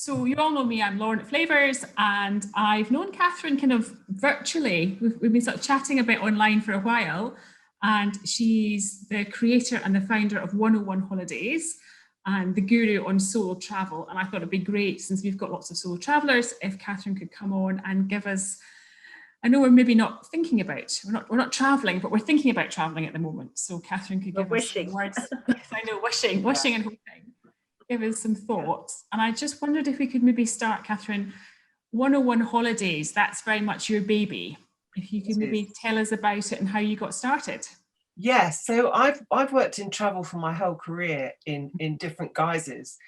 So you all know me, I'm Lauren at Flavours, and I've known Catherine kind of virtually. We've been sort of chatting a bit online for a while, and she's the creator and the founder of 101 Holidays and the guru on solo travel. And I thought it'd be great, since we've got lots of solo travellers, if Catherine could come on and give us, I know we're maybe not thinking about, we're not travelling, but we're thinking about travelling at the moment. So Catherine could give us some words. Yes, I know, wishing and hoping. Give us some thoughts. And I just wondered if we could maybe start, Catherine, 101 Holidays, that's very much your baby. If you could maybe tell us about it and how you got started. Yes, so I've worked in travel for my whole career in different guises.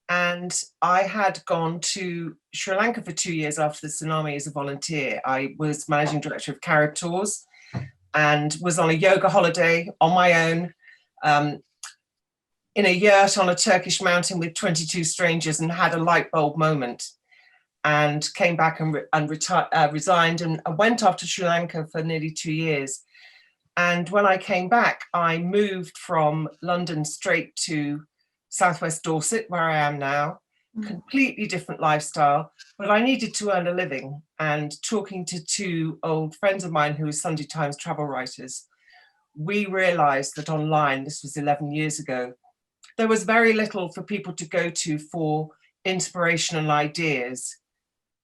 And I had gone to Sri Lanka for 2 years after the tsunami as a volunteer. I was managing director of Carib Tours and was on a yoga holiday on my own, in a yurt on a Turkish mountain with 22 strangers, and had a light bulb moment and came back and resigned and went off to Sri Lanka for nearly 2 years. And when I came back, I moved from London straight to Southwest Dorset, where I am now. Completely different lifestyle, but I needed to earn a living. And talking to two old friends of mine who were Sunday Times travel writers, we realized that online, this was 11 years ago, there was very little for people to go to for inspirational ideas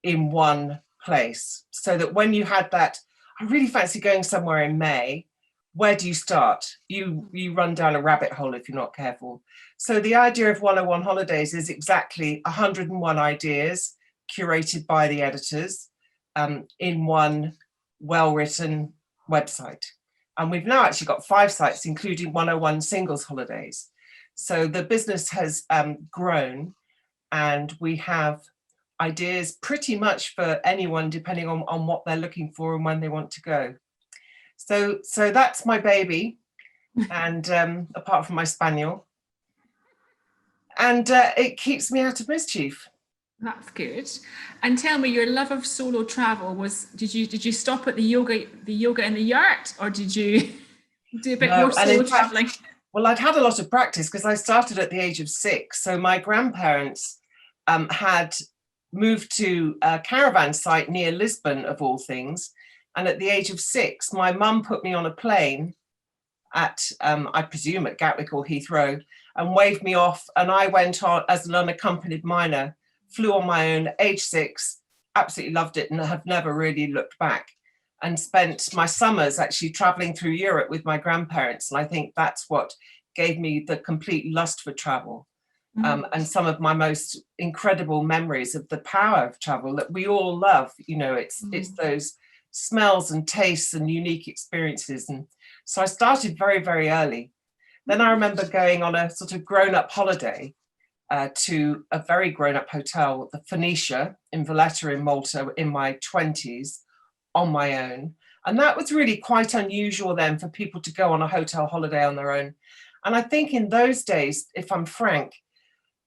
in one place. So that when you had that, I really fancy going somewhere in May, where do you start? You run down a rabbit hole if you're not careful. So the idea of 101 Holidays is exactly 101 ideas curated by the editors in one well-written website. And we've now actually got 5 sites, including 101 Singles Holidays. So the business has grown, and we have ideas pretty much for anyone, depending on what they're looking for and when they want to go. So that's my baby, and apart from my spaniel, and it keeps me out of mischief. That's good. And tell me, your love of solo travel was, did you stop at the yoga in the yurt, or did you do a bit more solo traveling? Well, I'd had a lot of practice because I started at the age of 6. So my grandparents had moved to a caravan site near Lisbon, of all things. And at the age of 6, my mum put me on a plane at, I presume, at Gatwick or Heathrow, and waved me off. And I went on as an unaccompanied minor, flew on my own, age 6, absolutely loved it, and have never really looked back. And spent my summers actually traveling through Europe with my grandparents. And I think that's what gave me the complete lust for travel. And some of my most incredible memories of the power of travel that we all love. You know, it's those smells and tastes and unique experiences. And so I started very, very early. Then I remember going on a sort of grown-up holiday to a very grown-up hotel, the Phoenicia in Valletta in Malta, in my 20s, on my own. And that was really quite unusual then for people to go on a hotel holiday on their own. And I think in those days, if I'm frank,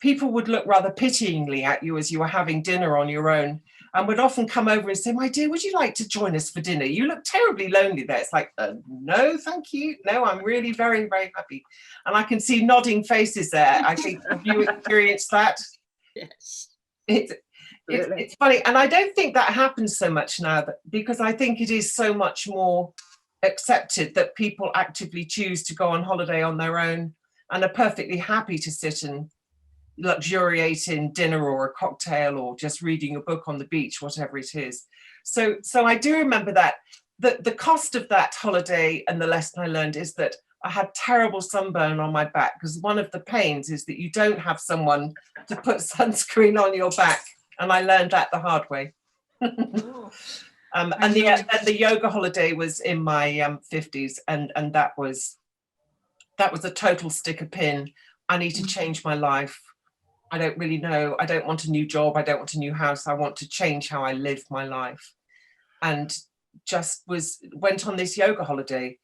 people would look rather pityingly at you as you were having dinner on your own, and would often come over and say, "My dear, would you like to join us for dinner? You look terribly lonely there." It's like, no, thank you. No, I'm really very, very happy. And I can see nodding faces there. I think, have you experienced that? Yes. It's funny, and I don't think that happens so much now, because I think it is so much more accepted that people actively choose to go on holiday on their own and are perfectly happy to sit and luxuriate in dinner or a cocktail or just reading a book on the beach, whatever it is. So I do remember that the cost of that holiday, and the lesson I learned, is that I had terrible sunburn on my back, because one of the pains is that you don't have someone to put sunscreen on your back. And I learned that the hard way. And the yoga holiday was in my 50s, and that was a total stick a pin. I need to change my life. I don't really know. I don't want a new job. I don't want a new house. I want to change how I live my life. And just went on this yoga holiday.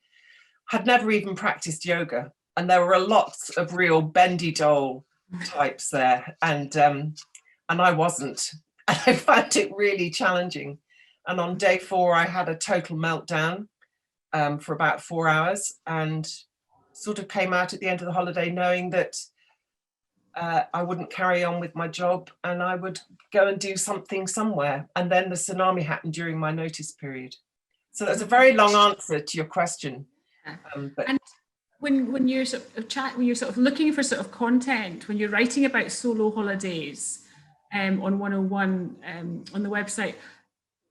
Had never even practiced yoga, and there were lots of real bendy doll types there, and I wasn't. And I found it really challenging. And on day 4, I had a total meltdown for about 4 hours, and sort of came out at the end of the holiday knowing that I wouldn't carry on with my job and I would go and do something somewhere. And then the tsunami happened during my notice period. So that's a very long answer to your question. But and when you're sort of when you're sort of looking for sort of content, when you're writing about solo holidays on 101 on the website,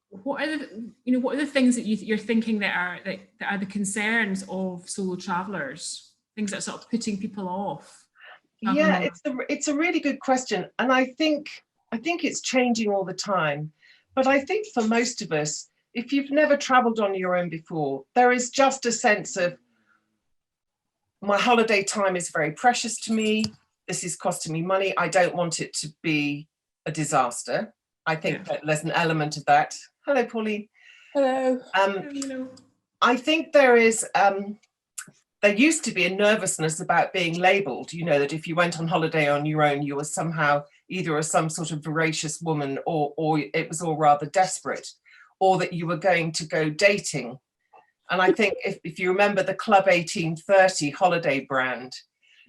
what are the things that you're thinking that are the concerns of solo travelers, things that are sort of putting people off? Yeah, it's a really good question, and I think it's changing all the time. But I think for most of us, if you've never traveled on your own before, there is just a sense of, my holiday time is very precious to me. This is costing me money. I don't want it to be a disaster. I think that there's an element of that. Hello, Pauline. Hello. I think there used to be a nervousness about being labelled, that if you went on holiday on your own, you were somehow either some sort of voracious woman or it was all rather desperate, or that you were going to go dating. And I think if you remember the Club 1830 holiday brand,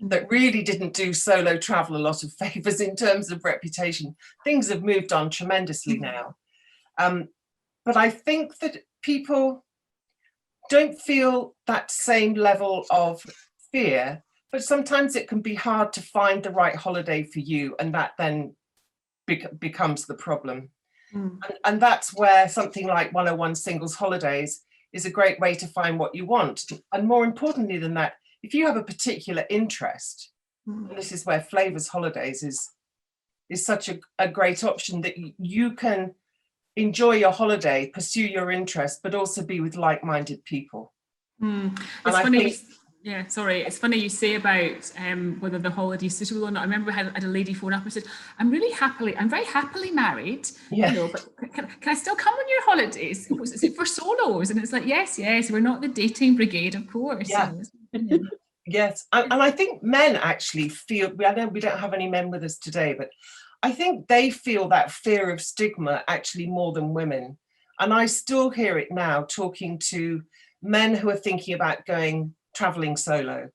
that really didn't do solo travel a lot of favours in terms of reputation. Things have moved on tremendously now. But I think that people don't feel that same level of fear, but sometimes it can be hard to find the right holiday for you, and that then becomes the problem. And that's where something like 101 Singles Holidays is a great way to find what you want. And more importantly than that, if you have a particular interest, and this is where Flavours Holidays is such a great option, that you can enjoy your holiday, pursue your interest, but also be with like-minded people. It's funny. It's funny you say about whether the holiday is suitable or not. I remember I had a lady phone up and said, I'm very happily married, but can I still come on your holidays? Is it for solos? And it's like, yes, we're not the dating brigade, of course. Yeah. Yes, and I think men actually feel, I know we don't have any men with us today, but I think they feel that fear of stigma actually more than women. And I still hear it now talking to men who are thinking about traveling solo.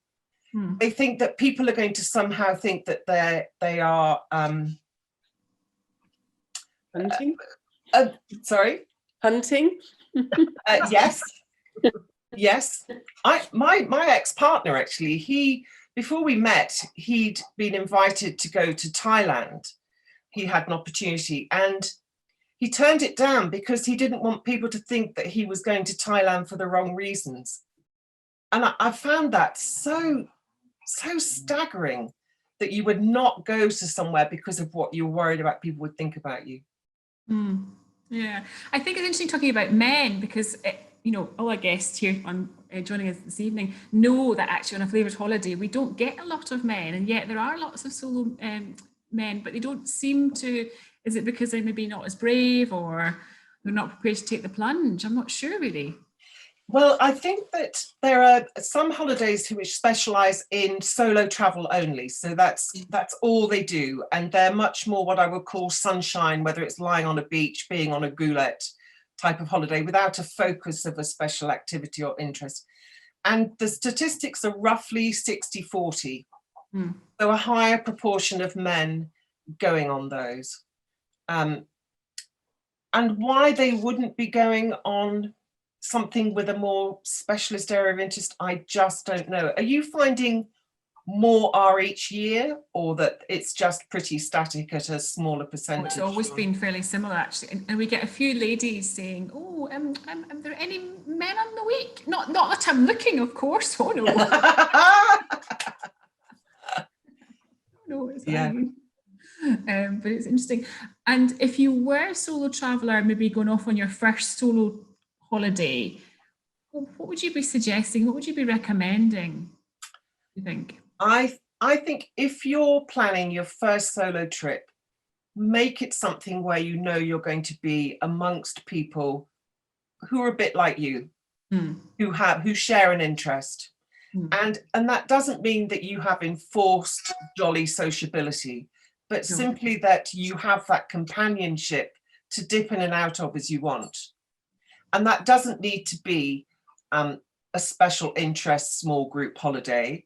They think that people are going to somehow think that they are hunting. Sorry, hunting. Yes. My ex-partner, actually, before we met, he'd been invited to go to Thailand. He had an opportunity and he turned it down because he didn't want people to think that he was going to Thailand for the wrong reasons. And I found that so staggering, that you would not go to somewhere because of what you're worried about people would think about you. Yeah, I think it's interesting talking about men, because all our guests here on joining us this evening know that actually on a Flavours holiday we don't get a lot of men, and yet there are lots of solo men, but they don't seem to. Is it because they're maybe not as brave, or they're not prepared to take the plunge? I'm not sure really. Well, I think that there are some holidays which specialise in solo travel only. So that's all they do. And they're much more what I would call sunshine, whether it's lying on a beach, being on a goulette type of holiday, without a focus of a special activity or interest. And the statistics are roughly 60-40. So a higher proportion of men going on those. And why they wouldn't be going on something with a more specialist area of interest, I just don't know. Are you finding more are each year, or that it's just pretty static at a smaller percentage? It's always been fairly similar, actually, and we get a few ladies saying, "Oh, are there any men on the week?" Not that I'm looking, of course. Oh no. No, it's fine. But it's interesting. And if you were a solo traveller, maybe going off on your first solo holiday, what would you be suggesting? What would you be recommending, you think? I think if you're planning your first solo trip, make it something where you're going to be amongst people who are a bit like you, who share an interest. And that doesn't mean that you have enforced jolly sociability, but simply that you have that companionship to dip in and out of as you want. And that doesn't need to be a special interest small group holiday.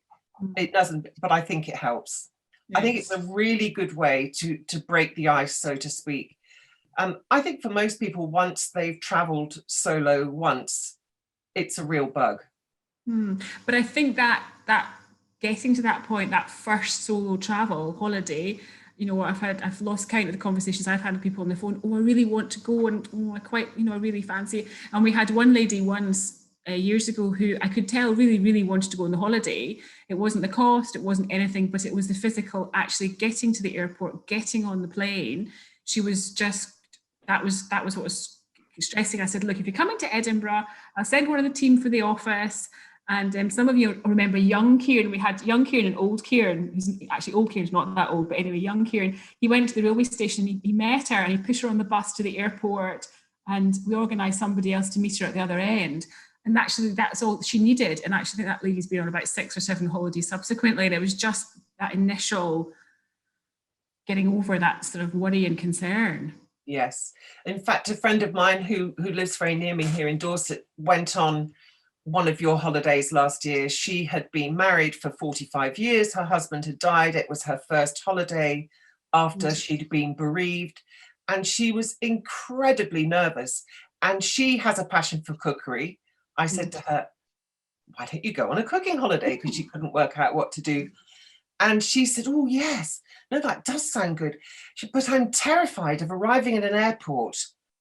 It doesn't, but I think it helps. I think it's a really good way to break the ice, so to speak. I think for most people, once they've travelled solo once, it's a real bug. But I think that getting to that point, that first solo travel holiday, you know, I've lost count of the conversations I've had with people on the phone. Oh, I really want to go, and oh, I really fancy it. And we had one lady once years ago who I could tell really wanted to go on the holiday. It wasn't the cost, it wasn't anything, but it was the physical, actually getting to the airport, getting on the plane. She was just, that was what was stressing. I said, look, if you're coming to Edinburgh, I'll send one of the team for the office. And some of you remember young Kieran. We had young Kieran and old Kieran. Who's actually, old Kieran's not that old, but anyway, young Kieran. He went to the railway station. He met her and he pushed her on the bus to the airport. And we organised somebody else to meet her at the other end. And actually, that's all she needed. And actually, that lady's been on about 6 or 7 holidays subsequently. And it was just that initial getting over that sort of worry and concern. Yes. In fact, a friend of mine who lives very near me here in Dorset went on one of your holidays last year. She had been married for 45 years. Her husband had died. It was her first holiday after she'd been bereaved. And she was incredibly nervous. And she has a passion for cookery. I said to her, why don't you go on a cooking holiday? Because she couldn't work out what to do. And she said, oh, yes. No, that does sound good. But I'm terrified of arriving at an airport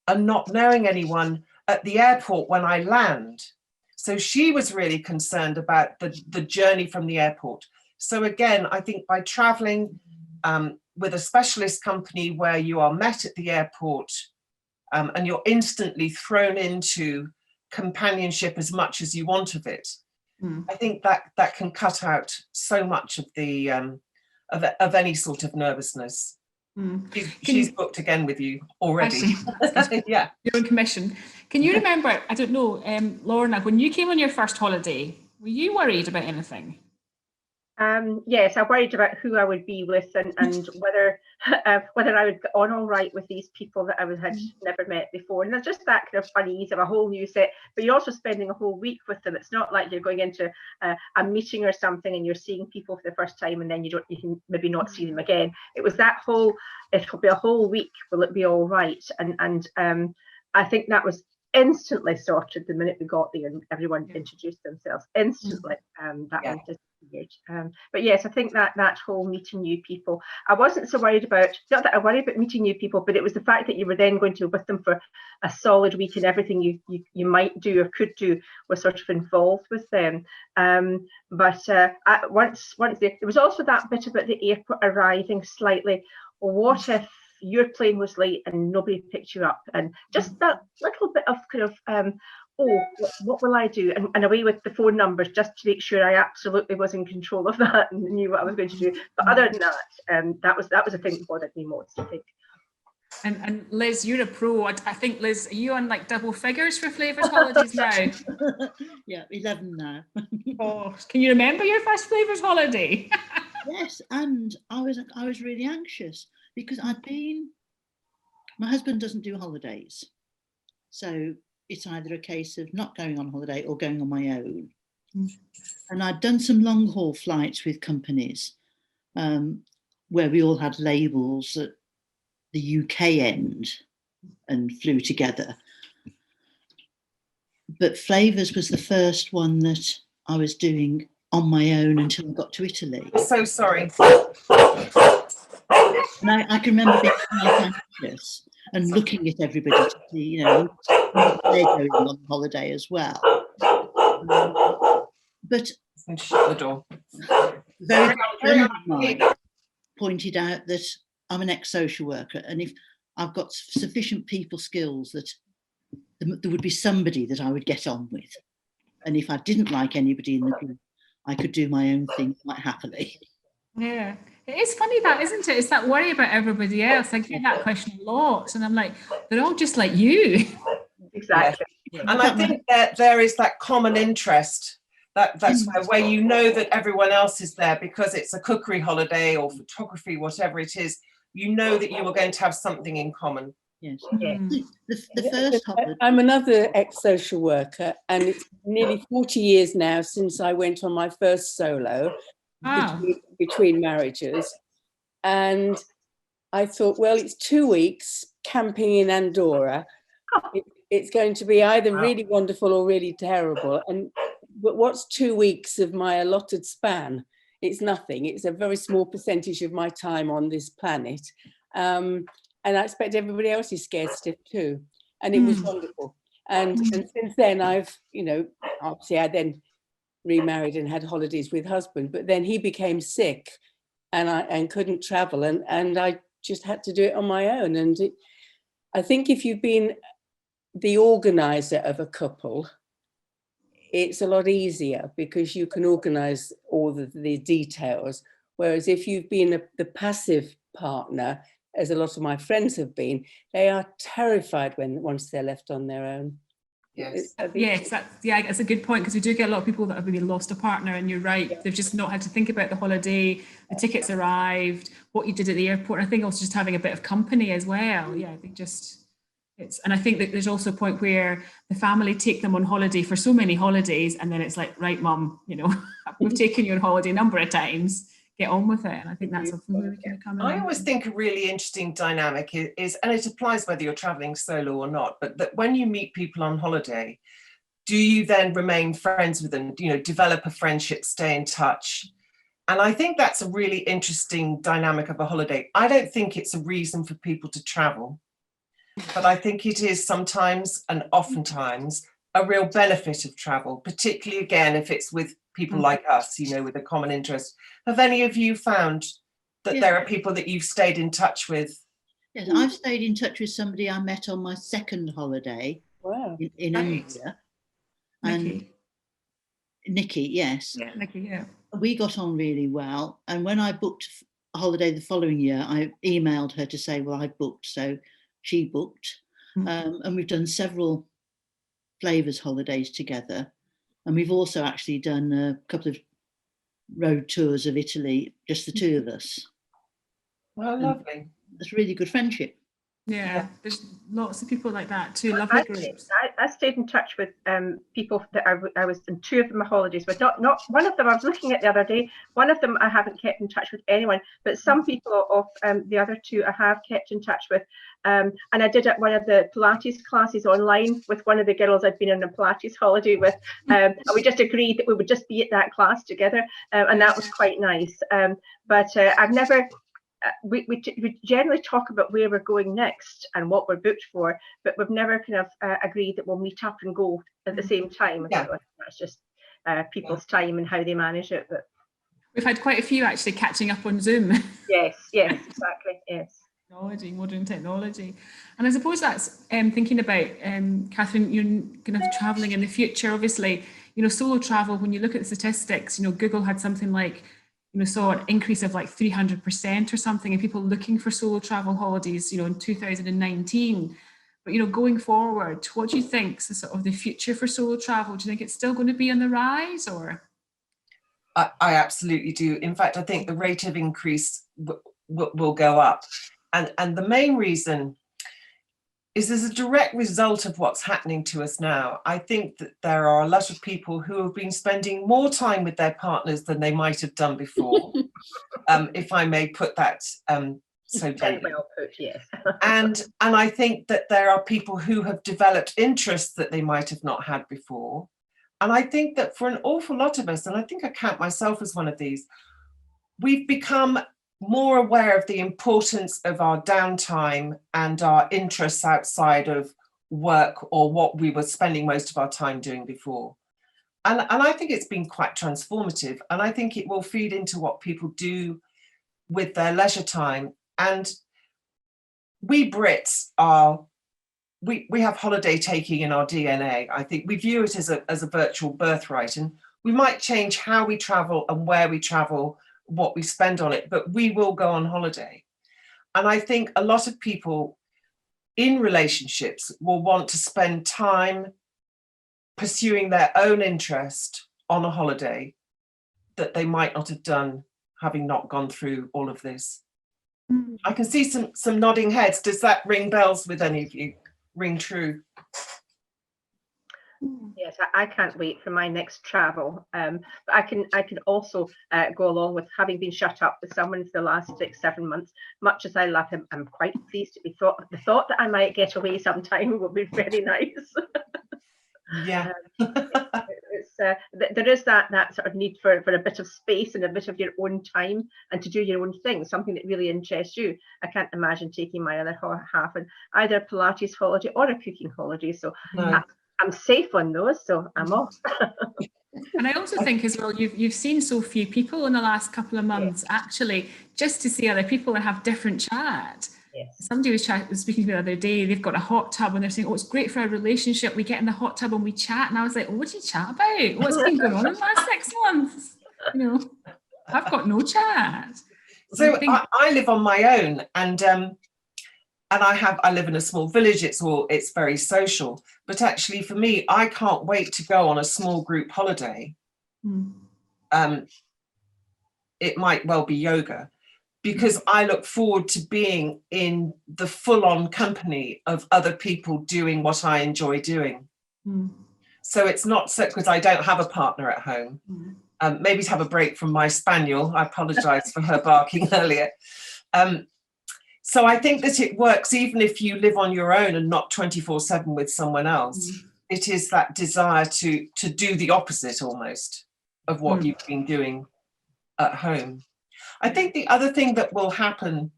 and not knowing anyone at the airport when I land. So she was really concerned about the journey from the airport. So again, I think by traveling with a specialist company where you are met at the airport and you're instantly thrown into companionship as much as you want of it, I think that can cut out so much of the of any sort of nervousness. She's booked again with you already. Yeah, you're on commission. Can you remember, I don't know, Lorna, when you came on your first holiday, were you worried about anything? Yes, I worried about who I would be with and whether I would get on all right with these people that I had never met before. And there's just that kind of unease of a whole new set, but you're also spending a whole week with them. It's not like you're going into a meeting or something and you're seeing people for the first time and then you can maybe not see them again. It was that whole, it'll be a whole week, will it be all right? And I think that was instantly sorted the minute we got there and everyone introduced themselves instantly. That was just weird. But yes, I think that whole meeting new people, I wasn't so worried about, not that I worried about meeting new people, but it was the fact that you were then going to be with them for a solid week and everything you might do or could do was sort of involved with them. But once there was also that bit about the airport arriving slightly. What if your plane was late and nobody picked you up, and just that little bit of kind of what will I do, and away with the phone numbers just to make sure I absolutely was in control of that and knew what I was going to do. But other than that, that was a thing that bothered me most, I think. And Liz, you're a pro. I think, Liz, are you on like double figures for Flavours holidays now? Yeah, 11 now. Oh, can you remember your first Flavours holiday? Yes, and I was really anxious because my husband doesn't do holidays. So it's either a case of not going on holiday or going on my own. And I'd done some long haul flights with companies where we all had labels at the UK end and flew together. But Flavours was the first one that I was doing on my own until I got to Italy. So sorry. And I can remember being quite anxious and looking at everybody to see, they're going on holiday as well. But shut the door. Very friend of mine pointed out that I'm an ex-social worker, and if I've got sufficient people skills that there would be somebody that I would get on with. And if I didn't like anybody in the group, I could do my own thing quite happily. Yeah, it is funny that, isn't it? It's that worry about everybody else. I get that question a lot, and I'm like, they're all just like you. Exactly. Yeah. And I think that there is that common interest. That's where you know that everyone else is there because it's a cookery holiday or photography, whatever it is. You know that you are going to have something in common. Yes. The first holiday. I'm another ex-social worker, and it's nearly 40 years now since I went on my first solo between marriages. and I thought, well, it's 2 weeks camping in Andorra. It's going to be either really wonderful or really terrible. But what's 2 weeks of my allotted span? It's nothing. It's a very small percentage of my time on this planet. And I expect everybody else is scared stiff too. And it was wonderful. And since then I've, obviously I then remarried and had holidays with husband, but then he became sick and couldn't travel. And I just had to do it on my own. And I think if you've been the organizer of a couple, it's a lot easier because you can organize all the details. Whereas if you've been the passive partner, as a lot of my friends have been, they are terrified once they're left on their own. Yes. That's a good point, because we do get a lot of people that have maybe lost a partner, and you're right, they've just not had to think about the holiday, the tickets arrived, what you did at the airport. And I think also just having a bit of company as well. Yeah, I think and I think that there's also a point where the family take them on holiday for so many holidays, and then it's like, right, mum, we've taken you on holiday a number of times, get on with it. And I think that's something really kind of come in. I always think a really interesting dynamic is, and it applies whether you're traveling solo or not, but that when you meet people on holiday, do you then remain friends with them, develop a friendship, stay in touch? And I think that's a really interesting dynamic of a holiday. I don't think it's a reason for people to travel, but I think it is sometimes and oftentimes a real benefit of travel, particularly again, if it's with people like us, with a common interest. Have any of you found that there are people that you've stayed in touch with? Yes, I've stayed in touch with somebody I met on my second holiday. Wow. in India. And Nikki, yes. Yeah, Nikki, yeah. We got on really well. And when I booked a holiday the following year, I emailed her to say, well, I booked. So she booked. And we've done several Flavours holidays together. And we've also actually done a couple of road tours of Italy, just the two of us. Well, lovely. That's really good friendship. Yeah, there's lots of people like that too, lovely groups. I stayed in touch with people that I was in two of my holidays, but not one of them. I was looking at the other day. One of them I haven't kept in touch with anyone, but some people of the other two I have kept in touch with. And I did one of the Pilates classes online with one of the girls I'd been on a Pilates holiday with, and we just agreed that we would just be at that class together, and that was quite nice. But I've never. We generally talk about where we're going next and what we're booked for, but we've never kind of agreed that we'll meet up and go at the same time. Yeah. That's just people's time and how they manage it. But we've had quite a few actually catching up on Zoom. Yes, exactly, yes. Modern technology. And I suppose that's thinking about, Catherine, you're kind of traveling in the future. Obviously, solo travel, when you look at the statistics, Google had something like, saw an increase of like 300% or something, and people looking for solo travel holidays, in 2019. But, going forward, what do you think is sort of the future for solo travel? Do you think it's still going to be on the rise, or? I absolutely do. In fact, I think the rate of increase will go up. And the main reason is as a direct result of what's happening to us now. I think that there are a lot of people who have been spending more time with their partners than they might have done before, if I may put that so gently. Well put, yes. and I think that there are people who have developed interests that they might have not had before. And I think that for an awful lot of us, and I think I count myself as one of these, we've become more aware of the importance of our downtime and our interests outside of work or what we were spending most of our time doing before. And I think it's been quite transformative, and I think it will feed into what people do with their leisure time. And we Brits we have holiday taking in our DNA. I think we view it as a virtual birthright, and we might change how we travel and where we travel, what we spend on it, but we will go on holiday. And I think a lot of people in relationships will want to spend time pursuing their own interest on a holiday that they might not have done having not gone through all of this. I can see some nodding heads. Does that ring bells with any of you? Ring true? Yes, I can't wait for my next travel. But I can also go along with having been shut up with someone for the last 6-7 months. Much as I love him, I'm quite pleased to be the thought that I might get away sometime will be very nice. Yeah. There is that sort of need for a bit of space and a bit of your own time and to do your own thing, something that really interests you. I can't imagine taking my other half on either a Pilates holiday or a cooking holiday. So No. I'm safe on those, so I'm off. And I also think as well, you've seen so few people in the last couple of months, actually, just to see other people and have different chat. Yes. Somebody was speaking to me the other day, they've got a hot tub and they're saying, oh, it's great for our relationship. We get in the hot tub and we chat. And I was like, oh, what do you chat about? What's been going on in the last 6 months? You know, I've got no chat. So I live on my own, and I live in a small village. It's very social, but actually for me, I can't wait to go on a small group holiday. It might well be yoga, because I look forward to being in the full-on company of other people doing what I enjoy doing. So it's not so, because I don't have a partner at home. Maybe to have a break from my spaniel. I apologize for her barking earlier. So I think that it works even if you live on your own and not 24/7 with someone else. It is that desire to do the opposite almost of what you've been doing at home. I think the other thing that will happen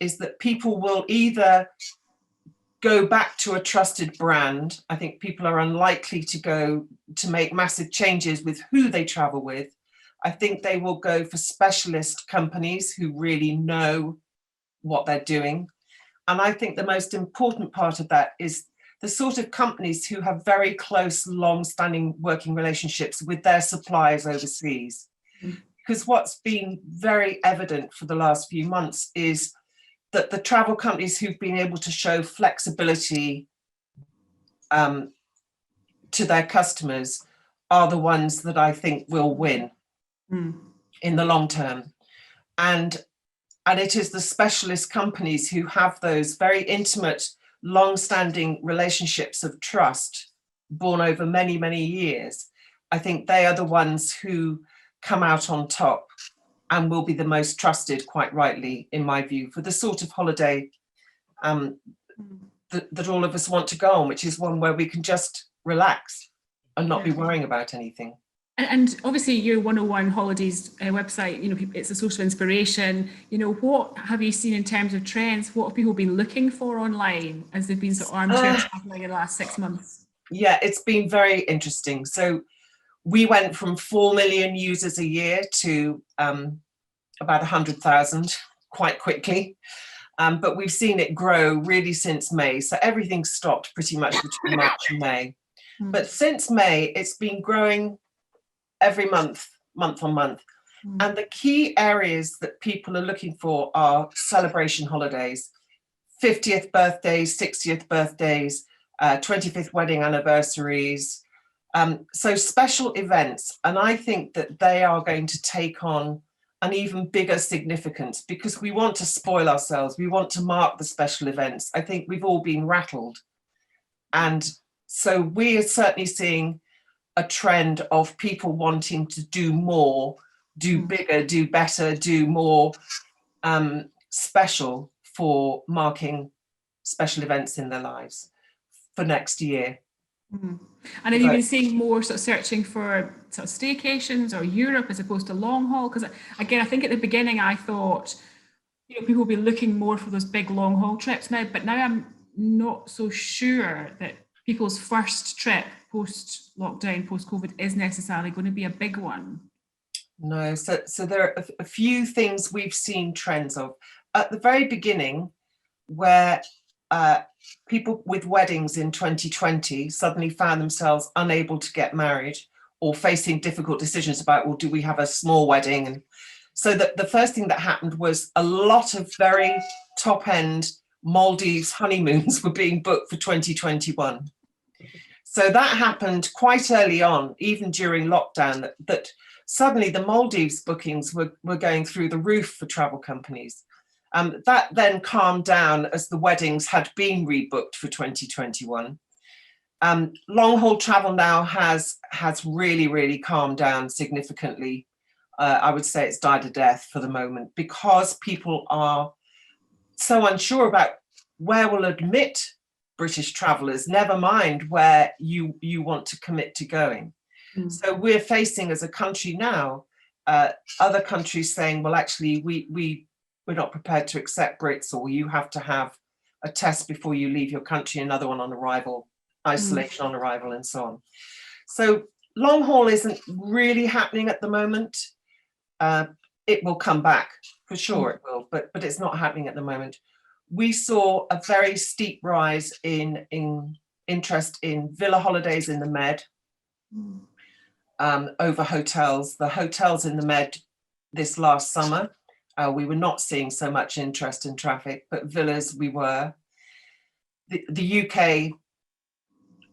is that people will either go back to a trusted brand. I think people are unlikely to make massive changes with who they travel with. I think they will go for specialist companies who really know what they're doing. And I think the most important part of that is the sort of companies who have very close, long-standing working relationships with their suppliers overseas. Because what's been very evident for the last few months is that the travel companies who've been able to show flexibility to their customers are the ones that I think will win in the long term. And it is the specialist companies who have those very intimate, long-standing relationships of trust born over many, many years. I think they are the ones who come out on top and will be the most trusted, quite rightly, in my view, for the sort of holiday that all of us want to go on, which is one where we can just relax and not be worrying about anything. And obviously your 101 Holidays website, you know, it's a social inspiration. You know, what have you seen in terms of trends? What have people been looking for online as they've been sort of armchair traveling in the last 6 months? Yeah, it's been very interesting. So we went from 4 million users a year to about 100,000 quite quickly. But we've seen it grow really since May. So everything stopped pretty much between March and May. But since May, it's been growing every month on month. And the key areas that people are looking for are celebration holidays, 50th birthdays, 60th birthdays, 25th wedding anniversaries. So special events. And I think that they are going to take on an even bigger significance because we want to spoil ourselves. We want to mark the special events. I think we've all been rattled. And so we are certainly seeing a trend of people wanting to do more, do bigger, do better, do more special for marking special events in their lives for next year. And have you been seeing more sort of searching for sort of staycations or Europe as opposed to long haul? Because again, I think at the beginning I thought, you know, people will be looking more for those big long haul trips now, but now I'm not so sure that people's first trip post-lockdown, post-COVID is necessarily going to be a big one. No, so there are a few things we've seen trends of. At the very beginning, where people with weddings in 2020 suddenly found themselves unable to get married or facing difficult decisions about, well, do we have a small wedding? And so the first thing that happened was a lot of very top-end Maldives honeymoons were being booked for 2021. So that happened quite early on, even during lockdown, that suddenly the Maldives bookings were going through the roof for travel companies. That then calmed down as the weddings had been rebooked for 2021. Long haul travel now has really calmed down significantly. I would say it's died a death for the moment, because people are so unsure about where we'll admit British travellers, never mind where you want to commit to going. So we're facing, as a country now, other countries saying, well, actually, we're not prepared to accept Brits, or you have to have a test before you leave your country, another one on arrival, isolation on arrival, and so on. So long haul isn't really happening at the moment. It will come back, for sure it will, but it's not happening at the moment. We saw a very steep rise in interest in villa holidays in the Med over hotels. The hotels in the Med this last summer, we were not seeing so much interest in traffic, but villas we were. The UK,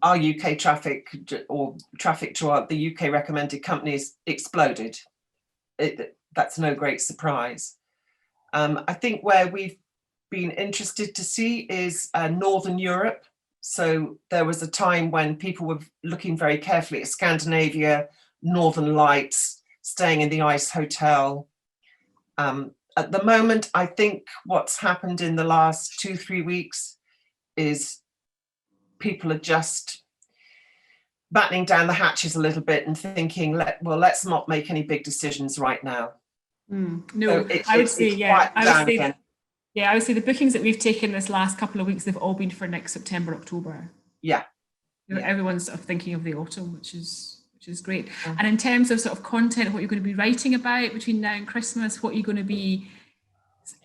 our UK traffic, or traffic to the UK recommended companies, exploded. That's no great surprise. I think where we've been interested to see is Northern Europe. So there was a time when people were looking very carefully at Scandinavia, Northern Lights, staying in the ice hotel. At the moment, I think what's happened in the last 2-3 weeks is people are just battening down the hatches a little bit and thinking, let's not make any big decisions right now. No, so I would say, I would say the bookings that we've taken this last couple of weeks, they've all been for next September, October. Yeah. Everyone's sort of thinking of the autumn, which is great. And in terms of sort of content, what you're going to be writing about between now and Christmas, what you're going to be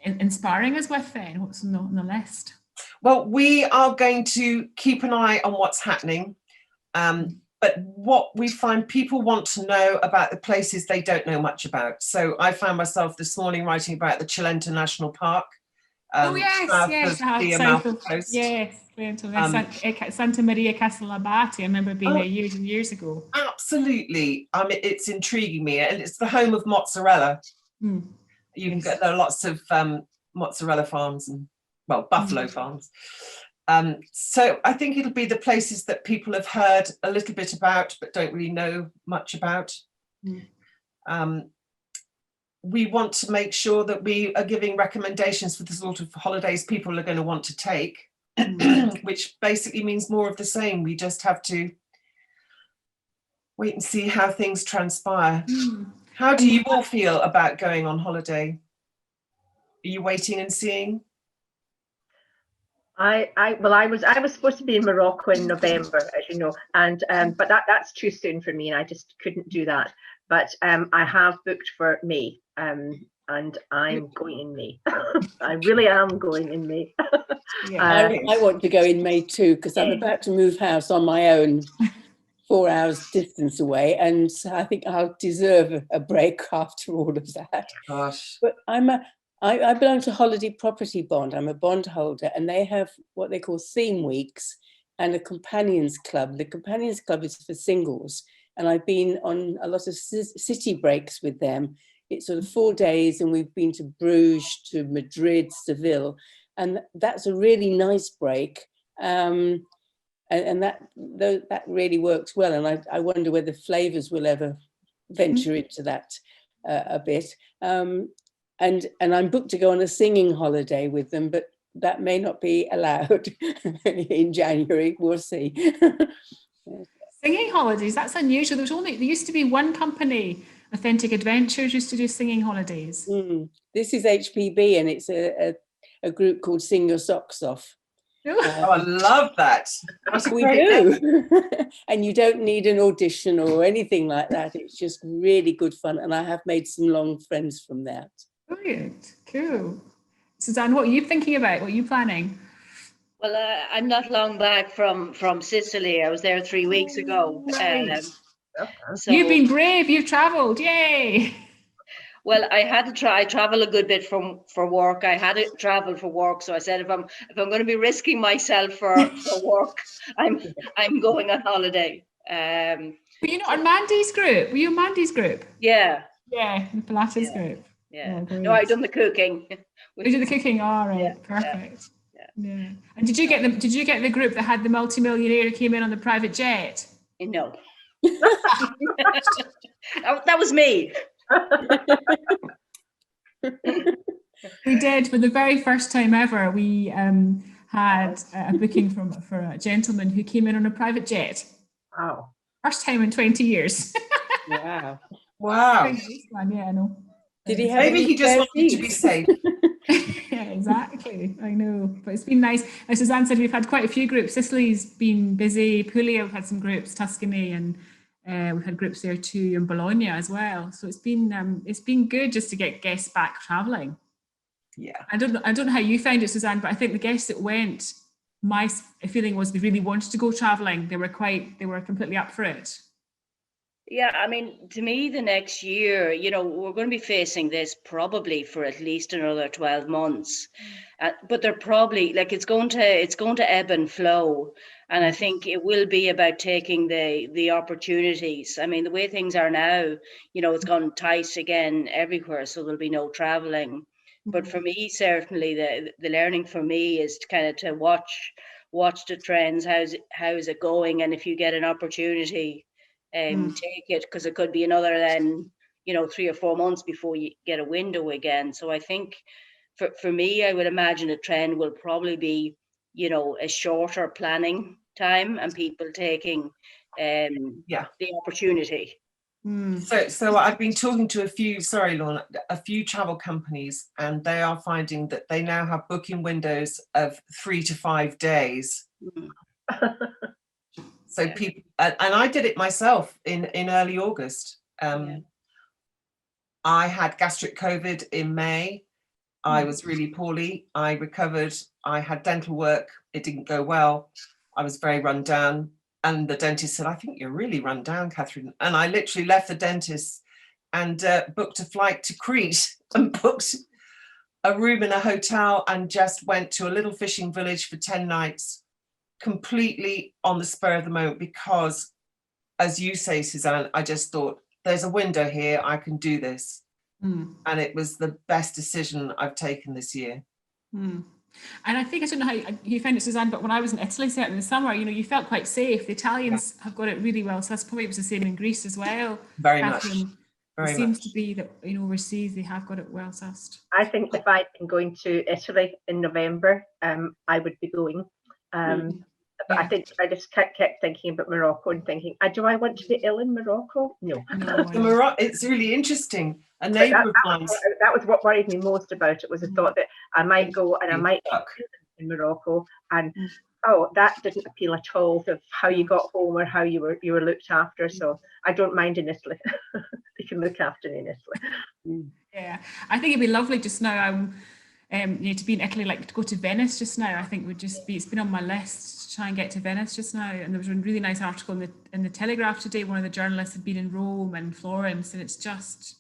inspiring us with then? What's on the list? Well, we are going to keep an eye on what's happening. But what we find, people want to know about the places they don't know much about. So I found myself this morning writing about the Chilenta National Park. South of Coast. Yes, Santa Maria Castellabate. I remember being there years and years ago. Absolutely. It's intriguing me, and it's the home of mozzarella. You can get there are lots of mozzarella farms and buffalo farms. So I think it'll be the places that people have heard a little bit about but don't really know much about. We want to make sure that we are giving recommendations for the sort of holidays people are going to want to take, which basically means more of the same. We just have to wait and see how things transpire. How do you all feel about going on holiday? Are you waiting and seeing? I was supposed to be in Morocco in November, as you know, and but that's too soon for me, and I just couldn't do that. But I have booked for May, and I'm going in May. I really am going in May. I want to go in May too, because I'm about to move house on my own, 4 hours distance away, and I think I'll deserve a break after all of that. Gosh. But I belong to Holiday Property Bond. I'm a bond holder, and they have what they call theme weeks and a companions club. The companions club is for singles, and I've been on a lot of city breaks with them. It's sort of 4 days, and we've been to Bruges, to Madrid, Seville, and that's a really nice break. And that really works well. And I wonder whether Flavours will ever venture into that a bit. And I'm booked to go on a singing holiday with them, but that may not be allowed in January. We'll see. Singing holidays, that's unusual. There used to be one company, Authentic Adventures, used to do singing holidays. This is HPB, and it's a group called Sing Your Socks Off. I love that. That's we do. And you don't need an audition or anything like that. It's just really good fun, and I have made some long friends from that. Brilliant, cool. Suzanne, what are you thinking about? What are you planning? Well, I'm not long back from Sicily. I was there 3 weeks ago. So you've been brave. You've travelled. Yay! Well, I had to try. I travel a good bit for work. I had to travel for work, so I said if I'm going to be risking myself for work, I'm going on holiday. Were you not on Mandy's group? Were you in Mandy's group? Yeah. Yeah, the Pilates group. Yeah. No, I've done the cooking. You did the cooking. All right, perfect. Yeah. Yeah. And did you get them? Did you get the group that had the multimillionaire who came in on the private jet? No. That was me. We did for the very first time ever. We had a booking for a gentleman who came in on a private jet. Wow. First time in 20 years. Wow. Wow. Yeah, I know. Did he have Maybe any he just spare wanted to be seats? safe. Yeah, exactly. I know, but it's been nice. As Suzanne said, we've had quite a few groups. Sicily's been busy. Puglia, we've had some groups. Tuscany, and we've had groups there too, and Bologna as well. So it's been good just to get guests back travelling. Yeah. I don't know how you found it, Suzanne, but I think the guests that went, my feeling was they really wanted to go travelling. They were completely up for it. Yeah, I mean, to me, the next year, we're going to be facing this probably for at least another 12 months. But they're probably it's going to ebb and flow. And I think it will be about taking the opportunities. I mean, the way things are now, it's gone tight again everywhere, so there'll be no traveling. But for me, certainly the learning for me is to kind of to watch the trends. How's it going? And if you get an opportunity, take it, because it could be another 3 or 4 months before you get a window again. So I think for me, I would imagine a trend will probably be a shorter planning time and people taking the opportunity. So I've been talking to a few travel companies, and they are finding that they now have booking windows of 3 to 5 days. So people, and I did it myself in early August. I had gastric COVID in May. I was really poorly. I recovered. I had dental work. It didn't go well. I was very run down. And the dentist said, "I think you're really run down, Catherine." And I literally left the dentist and booked a flight to Crete and booked a room in a hotel and just went to a little fishing village for 10 nights, completely on the spur of the moment, because, as you say, Suzanne, I just thought, there's a window here, I can do this. And it was the best decision I've taken this year. And I think, I don't know how you found it, Suzanne, but when I was in Italy, certainly in the summer, you felt quite safe. The Italians have got it really well. So that's probably was the same in Greece as well. Very Catherine, much. Very it seems much. to be that, overseas, they have got it well sussed. I think if I'd been going to Italy in November, I would be going. But I think I just kept thinking about Morocco and thinking, do I want to be ill in Morocco? No. It's really interesting. A neighbour of mine. That was what worried me most about it, was the thought that I might go and I might be in Morocco, and that didn't appeal at all to how you got home or how you were looked after. So I don't mind in Italy. They can look after me in Italy. Yeah, I think it'd be lovely just now. To be in Italy, to go to Venice just now, I think would just be. It's been on my list to try and get to Venice just now. And there was a really nice article in the Telegraph today. One of the journalists had been in Rome and Florence, and it's just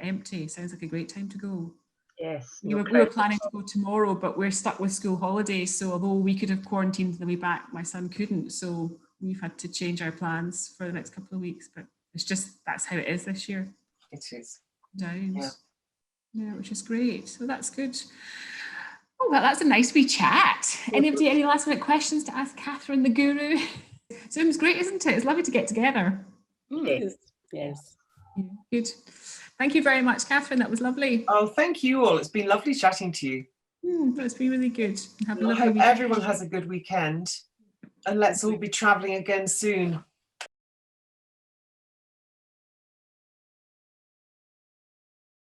empty. Sounds like a great time to go. Yes. We were planning to go tomorrow, but we're stuck with school holidays. So although we could have quarantined on the way back, my son couldn't. So we've had to change our plans for the next couple of weeks. But it's just, that's how it is this year. It is. Downs. Yeah, which is great. So that's good. Oh, well, that's a nice wee chat. Anybody, any last minute questions to ask Catherine, the guru? Zoom's great, isn't it? It's lovely to get together. Yes. Yeah, good. Thank you very much, Catherine. That was lovely. Oh, thank you all. It's been lovely chatting to you. That's been really good. I hope everyone has a good weekend, and let's all be travelling again soon.